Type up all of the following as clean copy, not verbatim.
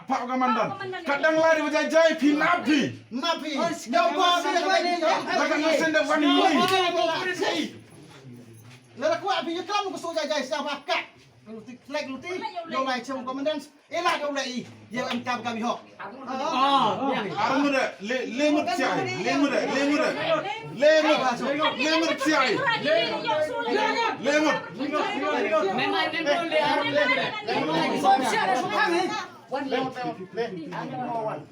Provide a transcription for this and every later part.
Pak Komandan, kadang lari berjajai pinapi. Jauh bahkan sendak wanita. Lalu aku apinya kamu ke soja jaya siapa kak? Flag luti, yang lain cuma komandan. Elah yang lain, yang MK kami hok. Armut lemut siai, lemut siai, lemut. One leo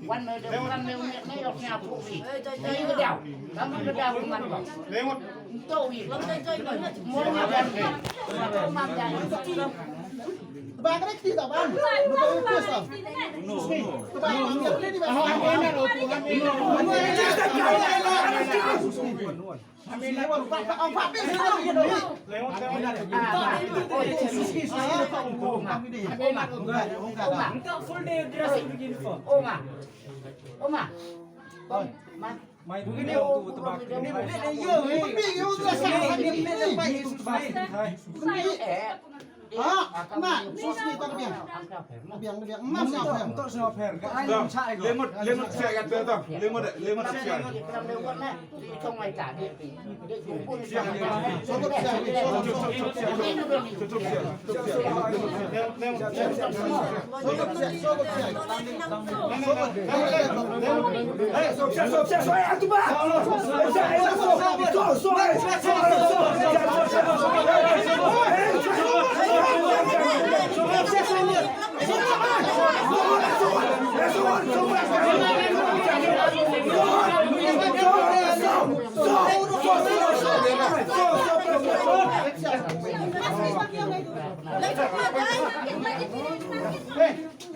one này đọc nhà phụ vị đây cái đèo lắm cái đèo của mình bảo tôi vì lắm chơi mua nhà đèo không mang dài Ba cái gì tao ăn? Tôi chưa xong. Ba cái gì mà không ăn đâu ông Phạm biết sao vậy đấy? Ôm à? Mày đúng cái điều tụi bạc cái này mà sos ni tao biang mas sao phải untuk semua fair kan anh chạy Lemut siai kan betul. Lemut siai. Không ai trả điện thì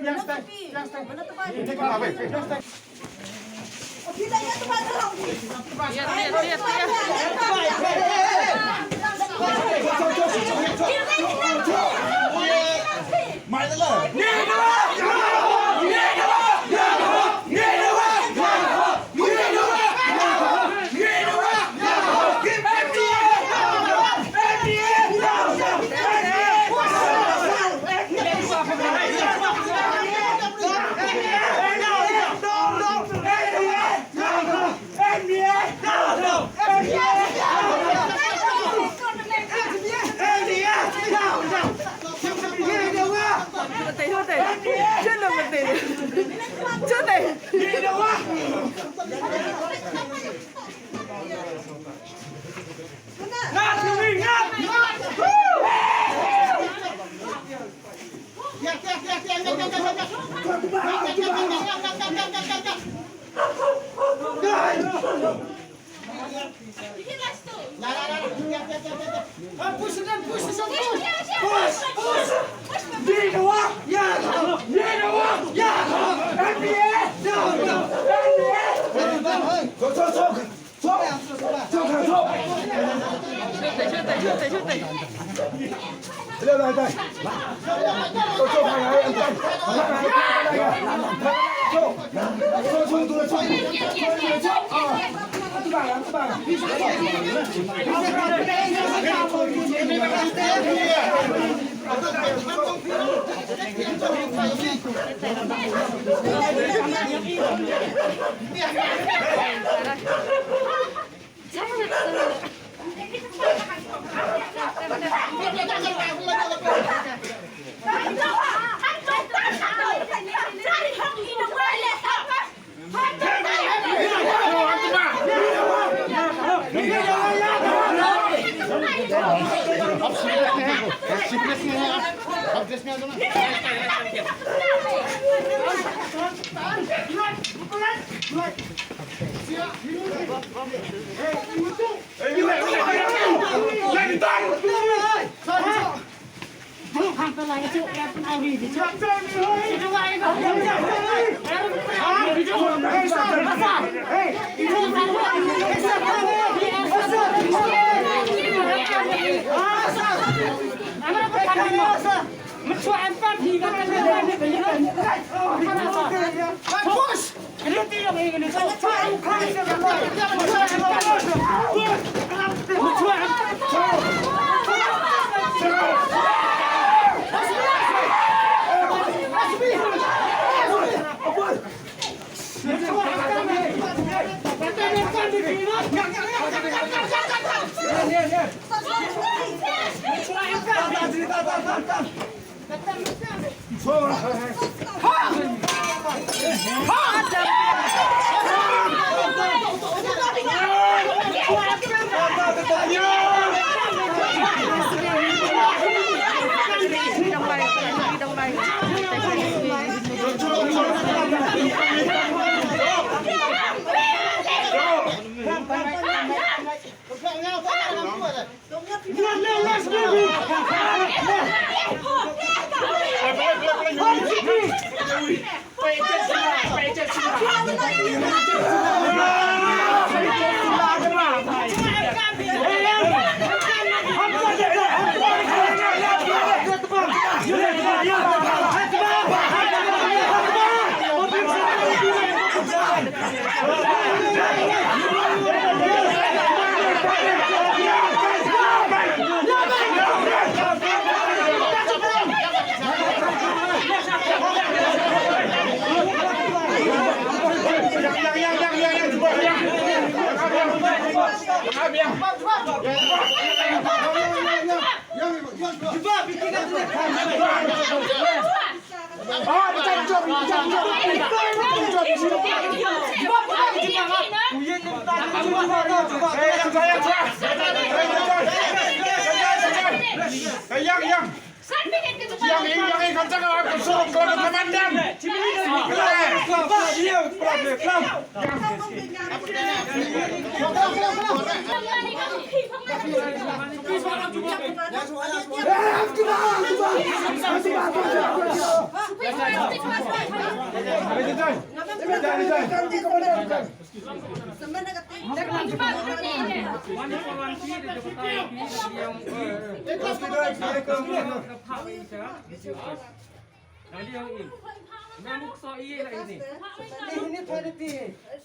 Yang stay.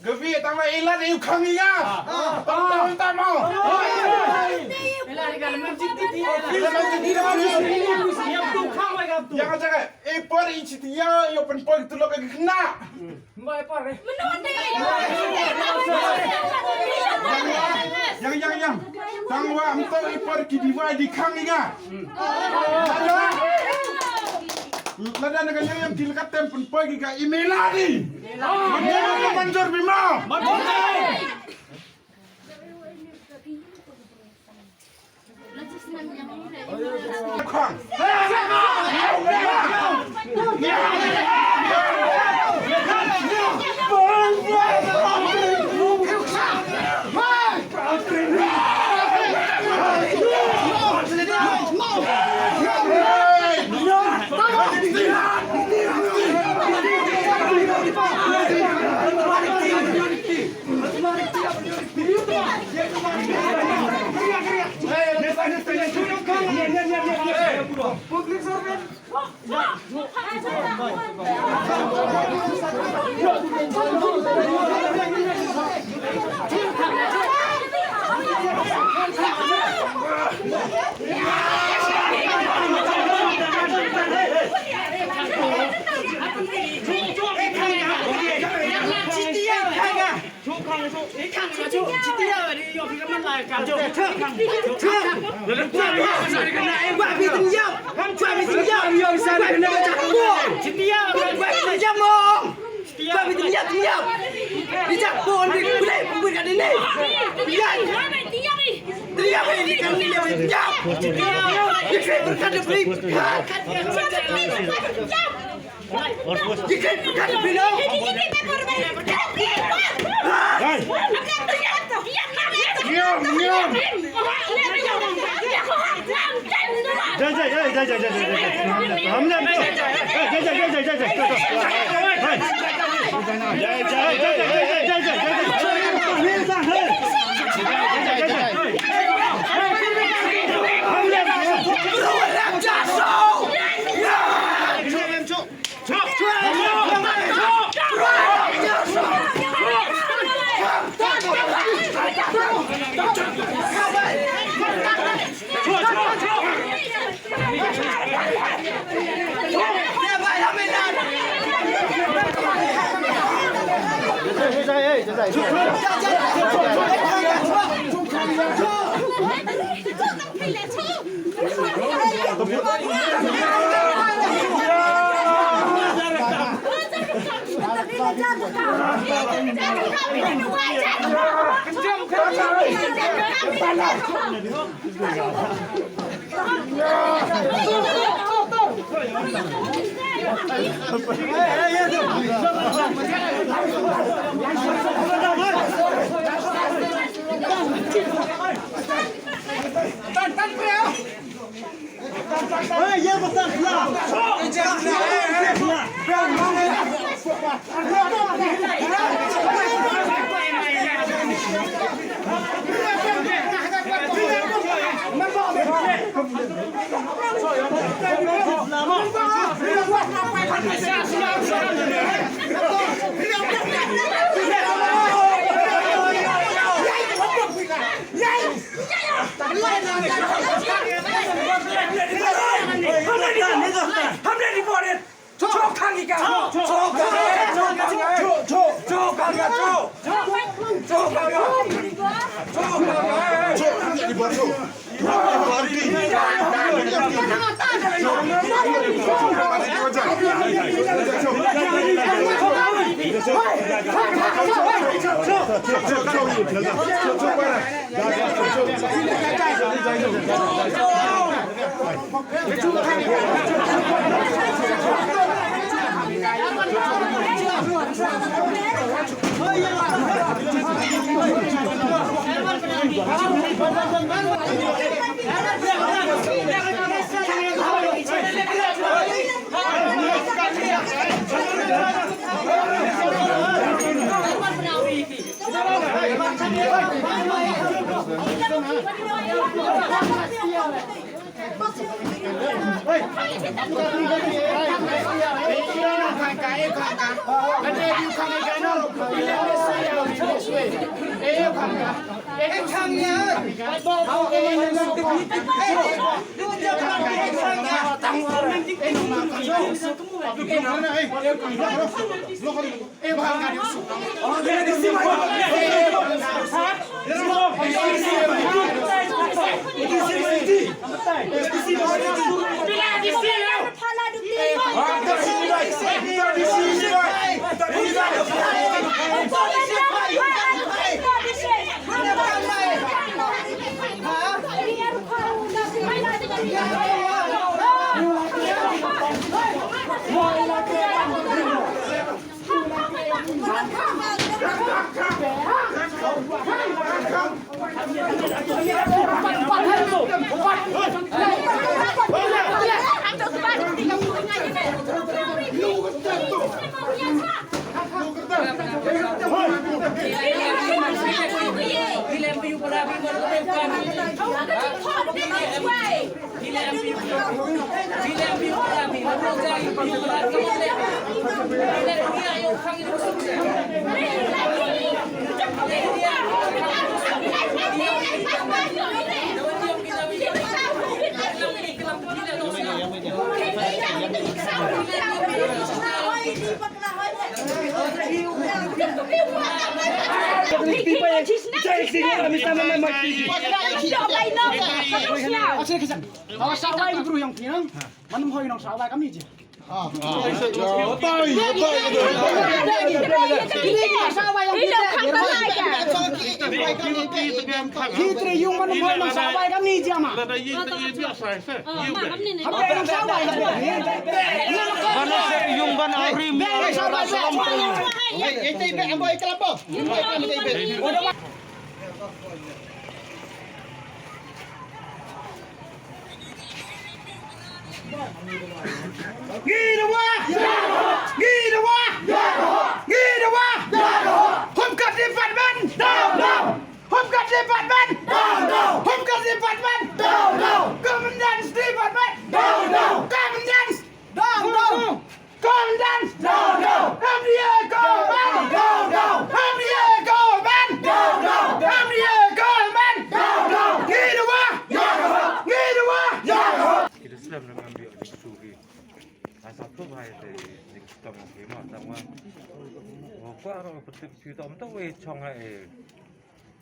Gabi tama ilan yung kangiya. Tama. Jangan jangan. Por ichitiya yo pen point tu lobe kena. Yang. Tangwa amto ipor kidiwa di kangiya. Lada dengan yang kilkat tempen pagi ka imeladi. Manjur bima. Kang.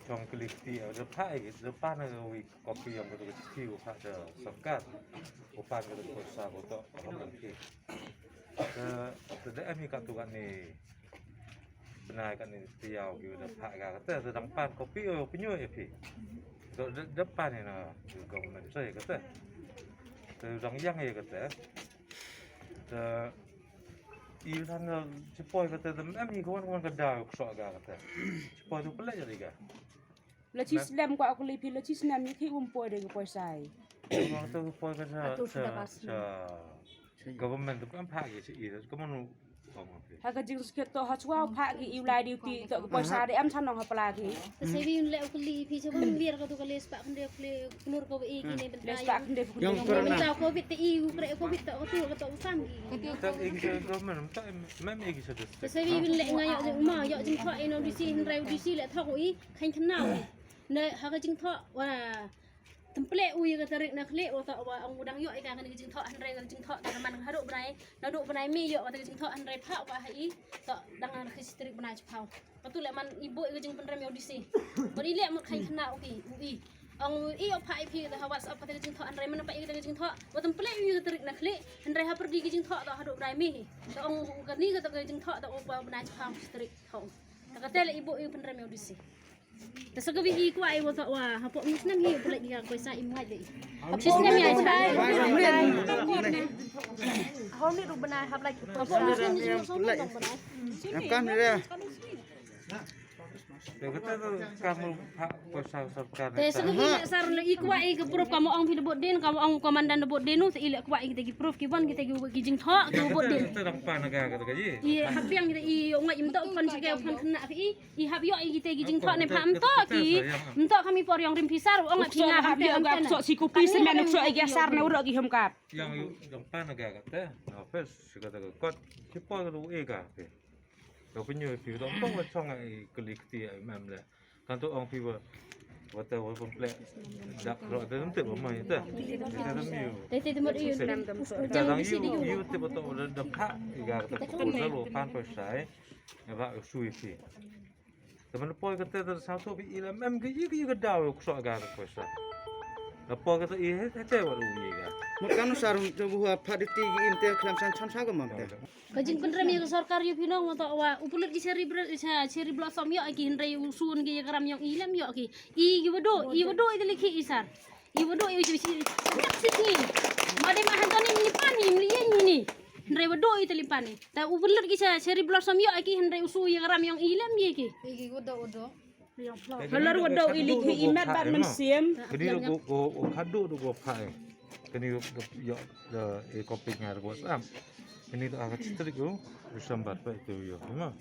trong cái lịch thì ở giờ pan này rồi có khi ông cái siêu phát giờ sắp cát của pan cái của sao của tao không làm gì từ đấy emมีการตัวกันนี่เป็นนายกันนี่ที่ยาวอยู่จะผ่ากันแต่จะดังpan có pi ở pi nhớ thì rồi đất pan này là từ cầu mình xây cái thế từดังยังไงcái thếอีท่านจะปล่อยก็แต่แม่มีคนก็ด่าสอกันแต่ปล่อยทุกเรื่องอะไรกัน แล้วชิสแลมก็เอากลีพีแล้วชิสแลมนี่ที่ป่วยเด็กป่วยใส่ orang tu pun government tu kan pakai sih itu, kamu nu ngomong apa? ถ้าก็จึงสเก็ตตัวเขาช่วยพากีอิวไลดิวตีตัวป่วยใส่ได้ฉันน้องเขาปลากี Sevi lek kuli pi coba biar kau tu kali sepak kau dia keluar kau ini bentar. เลสปากเด็ก Yang tahu covid tu iu kerek covid tu kau tu sam. Tak ingin government tak memang ingin saja. Sevi lek ngayak je rumah yak jeng thak ino di sini rai di sini lek thak ui kain kenal. Ne hak jeng thak wah template ui kata rek nak lek wah tak wah ang udang yak ikan kena jeng thak rai kena jeng thak tak man haruk benai naduk benai mi yak kata jeng thak rai phak wah hai tak dangan kistrik benai cepau. Betul lek man ibu jeng penrem yak di sini. Beri lek mak kain kenal ui. Ang iyo pai pi dah WhatsApp kata jeng thak rai mana pai kata jeng thak wah template ui kata rek nak lek rai ha pergi jeng thak tak haruk benai mi. Tak ang kani kata jeng thak tak wah benai cepau kistrik thau. Tak kata lek ibu penrem yak di sini. Terus kau pergi kuat ibu tak wah, apa Muslim ni boleh dia kau saya imai deh. Muslim ya cai. Kau ni rubah nak apa lagi? Apa Muslim ni semua dong benar. Kan dia. Yang kata tu kamu hak kuasa serkan. Te segi sar i kwa i ke proof kamu ong phi bot din kamu ong komandan bot din nu se ile kwa i kita gi proof ki bon kita gi jing tho ke bot din. Kita dak pan negara kata kaji. I hab yang kita i ngai im to pan se ke pan kena i hab yo i kita gi jing tho ne pham to ki to kami por yang rim pisar ong ngai pinga hab yo gak sok si kopi semen sok i gasar ne urok gi hom kap. Yang pan negara kata, apa sih kata kot siapa tu ega. Kau punya pi tu orang pun cong ai kelik ti ai mam le. Kan tu orang pi wata wa komplek dak ro ada nanti mamai ta. Kita temu. Te temot i Kadang you tu betul ada dapat ega kata ku selalu pan persai. Eva sui pi. Teman poi kata tu satu pi ila mam ke you ke dau ku sok ega persai. Apa kata eh tete wa ui ega. Một cán sarung cho buah paditi im te kelam san chan sa gamam te. Kajing kun remi sarkar yu pinong wa wa upulut gi seri blossom yo ki hinre usun gi karam yang ilam yo ki i wado i likhi isar i wado i si ni made ma hantani ni pani ni ni hinre wado i telipani ta upulut gi seri blossom yo ki hinre usu gi karam yang ilam ye ki Iki wado. Halar wado i likhi imat bat men siem. Jadi go kado tu go pai. Kini yo kopi ngar go sam. Ini tu agak citrik yo Desember pa itu yo. Memang.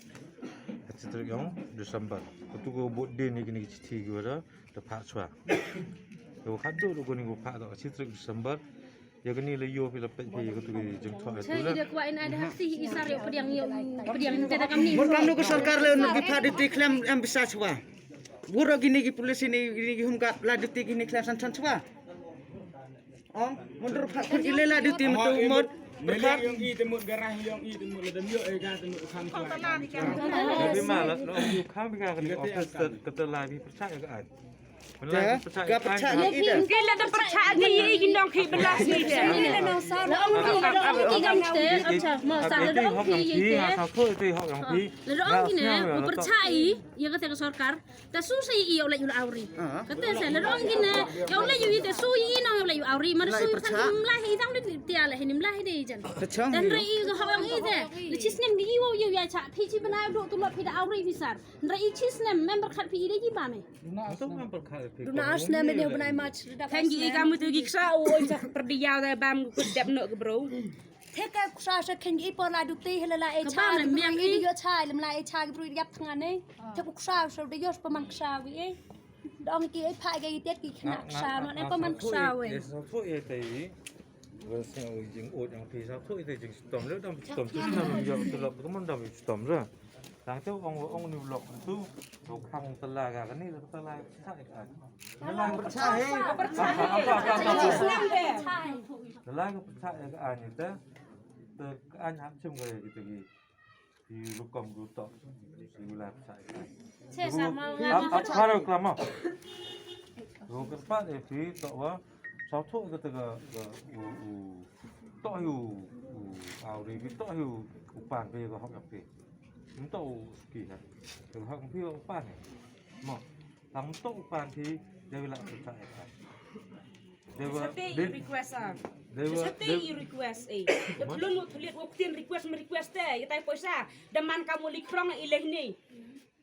Citrik yo Desember. Tu go buat din ni kini citi go dah pak swa. Yo kado tu go ni go pak tu citrik Desember. Ya kini le yo pila pe pe yo tu jeng thwa tu saya lah. ida kwa ina ada hati isar yo pediang teta kami Một cán nu sarkar le nu gi paditi kelam am bisa chwa. Buro gini gi polisi ni gi humkat la duti gini kelam san chan chwa. Ong mundur pak gi lela duti metu mod. Melang yang i temut garah yang i temut le demyo e ga temut kham kelai. Tapi malah lo you kami kan kini office kata lagi percaya ke an. Ja, ga percaya Ye gi de. Kila da percaya gi i ginong ki belas ni de. Ile na sa lo ong ki gam te acha ma sa lo ong ki ye te Sao thôi thì họ yang pi. lo ong ki ne u percaya ye kata sarkar ta su sai i yo la yu auri kata sa lo ong ki ne yo la yu te su i no yo la yu auri mar su kan la hi dang ni tia la hinim la hi de jan Percaya. dan rei go hawang i te le chisnem gi wo yo ya cha phi chi bana do tu lo phi da auri fi sar rei chisnem member khat phi de ji ba me Itu memang berkali. Duna asna me dia benai match dak. Kan gi kamu tu gi ksa o sa perdiau da bam ku dep no ke bro. Theka kusha khen gi por la dukti helala e cha miang i yo chai lam la e cha gi bru yap thangan ne. Thek kusha so de yo paman kusha wi e. Dong ki e phai gi tet ki khna kusha no ne paman kusha we. Sao thôi thì vừa xem những ổ yang phi sao thôi thì những storm rất đâm storm chút nào mình dọn từ lập cái món đâm storm rồi. Sáng trước ông nhiều lộc tu đồ khang tela cái này là tela sai cái. Tela percaya. Senang de. Tela cái percaya cái anh itu. Cái anh hấp chung người gitu gitu. Di lukom gutok di wilayah percaya. che sa ma Apa ada kelama? Lu kepat di tahu sao thôi cái tao hiểu ảo đi biết tao hiểu bàn về cái học nhập về chúng tao kỳ này từ học phía bàn này mà làm tao bàn thì đây là tự tại Sate i request ah. Sate i request eh. Belum lu tulis waktu request te, tai poisa. Daman kamu likrong ileh ni.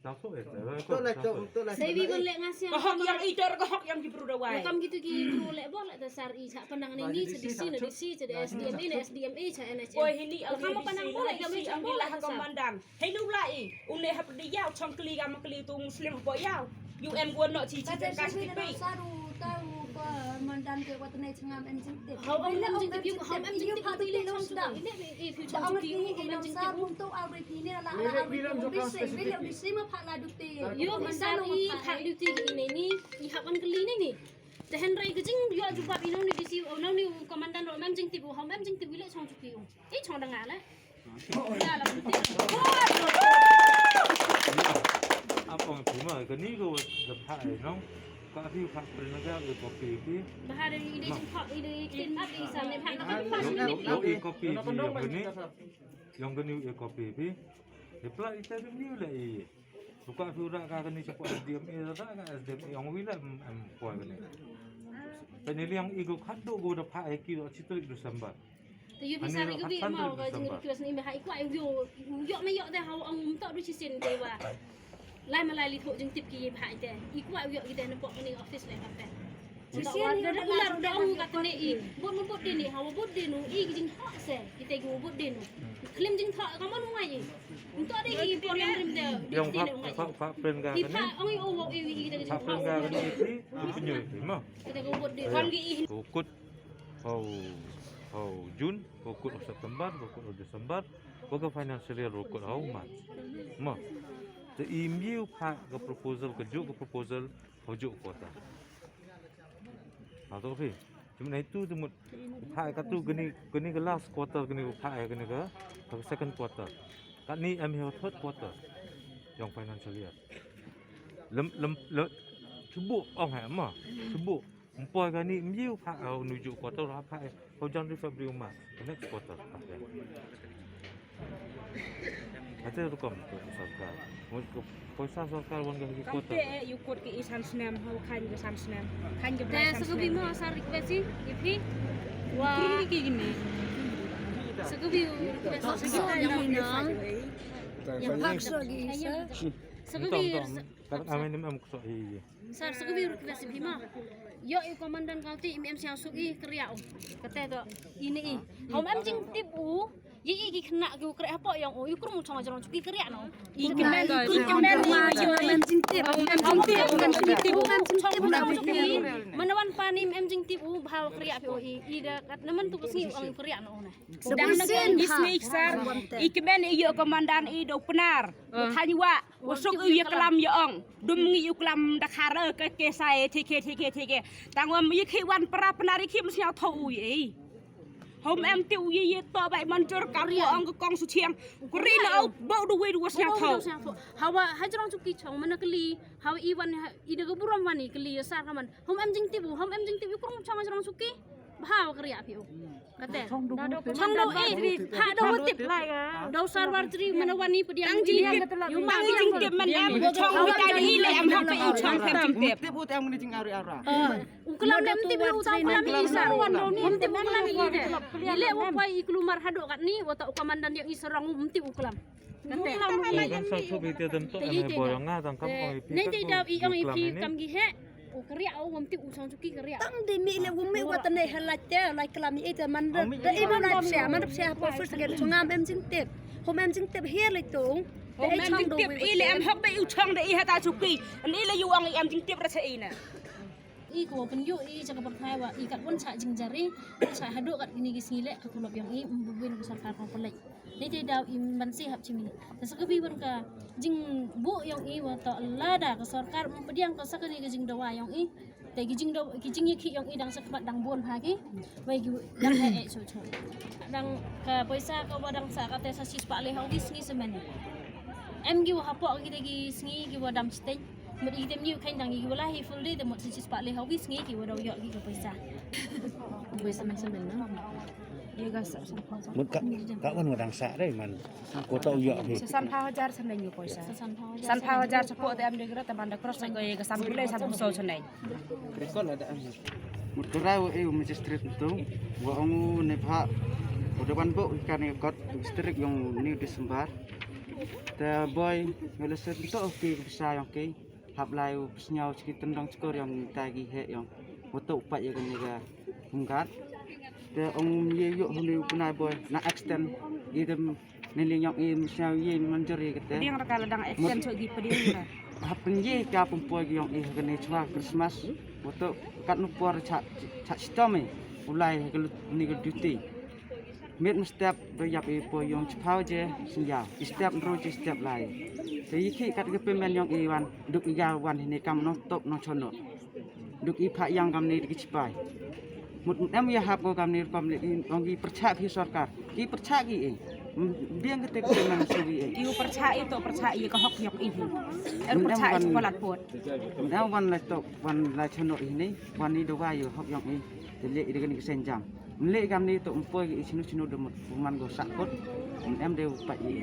sao thôi Tôi là sai vi kon le ngasih Kohok yang idor kohok yang diburu dawai. kam gitu ki kru le bo le dasar i cha pandangan ini di sini di si di SDM ini SDM i cha NHM Oi hini ang kamu pandang bola yang kami ang bilah komandan. Hei lu lai, une hap di yau chong kli gam kli tu muslim bo yau. UM gua no chi chi kas ti pi. Saru tahu ko mandan ke wat ne changam en jing te. hau ang lam jing ti hau am jing ti ti le chong sudah ini i future Ang ti ti am ang jing sa ti pun tu au ri ni la la bisi ma pha la dukti. yo besar i khak du ti ini ni i hak an kli ni te henry ke jing yo jubab ino ni di si no ni komandan ro mam jing ti bu hau mam jing ti le chong chu i chong dang ala ya la apa yang cuma cái ní rồi gặp hại nó có phiêu phạt bên nó ra được copy cái bahar ini jing khak ini kin up i sam ne phak ka pas ni lo i copy yang gini copy cái reply kita ni lại buka phiêu ra cái này cepat SDM ra cái SDM yang wila poin cái này dan ini yang ego kado gue udah pakai kilo citrik Desember te yu bisa ri bi mau ga jing request ni me hai kwa yo me yo de hau ang to du chi sin de wa lai mà lai li thụจึง tip ki phai te i kwa yo ki te na pok ni office le kape ada ular udah ông kata ni i bot din ni hawa bot din i jing hak se kita gi bot din klaim jing thak kamu nu ngai untuk ada i por yang rim de yang pak penga di kan phai ông i o i kita gi pak penga kan itu penyu mah kita gi bot din kon gi ukut Jun ukut September ukut Desember ukut financial year ukut Maret mah the email pak ke proposal ke proposal hujung kota atau apa cuma itu cuma pak katu gini ke last quarter gini pak gini ke second quarter kan ni ambil third quarter yang financial year lem cuba orang mah cuba Empoi kan ni miu pak menuju kota apa kau jangan Februari Maret next quarter pakai ada rukam tu sarkar poisa sarkar wan ke kota te yu kot ke isan snam hau khan ke san snam khan ke te segubi mo asar request si ipi wa ki gini segubi request kita yang yang paksa gi segubi kan amen am kusok sar segubi request si bima yo i komandan county mm siang sugi kriau kata to ini i hom am jing tipu yi gi kena gi kre apa yang o ikru mu chama jarong cuki kriak no i kemen am jing tip am tip bukan tipu am jing tip am cuki manawan pani am jing tipu bhal kriak pi o i da kat naman tu kesni ang kriak no na sedang nang bisnis sar i kemen i yo komandan i do penar thanywa wasuk i kelam yo ong dum ngi yu kelam dakhar ke sai tike tangwam yi khiwan pra penari khim siao thau yi hôm em tiêu yi to vậy man jor ka ri ong kong su chiang kri na bo do we was siao thau hawa hajrong chuki chong mana kli hawa i wan i de buram wani kli sar kaman hom em jing tibu krum chong hajrong chuki bhaw kriya pi kate chong do e ha do tip do sarwar tri mana wani pediang ji yu mang jing tip man em chong wi tai hi le em hak pe yu chong thêm jing tip tip ut em ni jing ara ukelam nem tip u tang ukelam i sar wan do ni tip ukelam i de ile wo pai i klumar hado kat ni wo ta komandan yang i serang tip ukelam kate kan satu itu tentu em boyonga tangkap nei dei daw i ong i pi kam gi he u kriya o wam ti u chong chuki kriya tang de mi le wumi wa tane halate like kalami e te man de e man sia po first get chungam em jing tip hom em jing tip here le tung hôm em jing tip i le em hak pe yu chong de i hata chuki ni le yu ang em jing tip ra se i na i ko penyu i jaga berthai wa i kat pun cha jing jari cha hadu kat gini gisi le ka kulop yang i mbubin besar kar ko pelai ni te daw i ban si hap chimi ta sakabi wan ka jing bu yang i wa ta lada ka sarkar pediang ka sakani ka jing dawa yang i te gi jing daw ki jing ki yang i dang sakmat dang bon ha ki wai gi dang he cho dang ka paisa ka wadang sa ka te sa sis pa le ha wis ni semen em gi wa hapo gi de gi sngi gi wa dam steng một ý tem nhiều khanh đằng ý vừa là hi full day thì một sự bạn lấy học biết nghe kiểu đầu dọn cái pesa mình xem mình nó iya guys Mut kak kan ngadang sak deh man. Kota uyak deh. san hajar sanai nyu poisa san hajar cepo te am de gra te manda cross ko ye san bule san so sanai rekon ada am mut kerau macam street itu wa ongu ne pha udah ban bo ikan ni kot street yang ni Desember te boy ngele set to ki bisa yang ki hab lai nhau sikit tendang skor yang tagi he yang foto upat ya kan ga hungkat te ong ye yo hulu punai boy na extend idem niling yang im sao ye manjeri kete ding ra kala dang extend so gi pedi ra hapen ye ka pumpoy yang i kan ni chwa Christmas foto kat nu por cha stome ulai ni ke duty met setiap royak i po yang chpau je sinja setiap roje setiap lai te iki kat ke pemen yang iwan duk ya wan ni kam no top no chono duk i pha yang kam ni ki chpai mut em ya hap ko kam ni kam ni ongi percaya ki sarkar ki percaya ki biang ke te pemen suwi iu percaya itu percaya ke hok yok ini percaya sekolah pot na wan la to wan la chono ini wan ni do wa yo hok yang i te le de ni senjam le kam ni to umpoi ki chinu demut man go sakot em deu pa i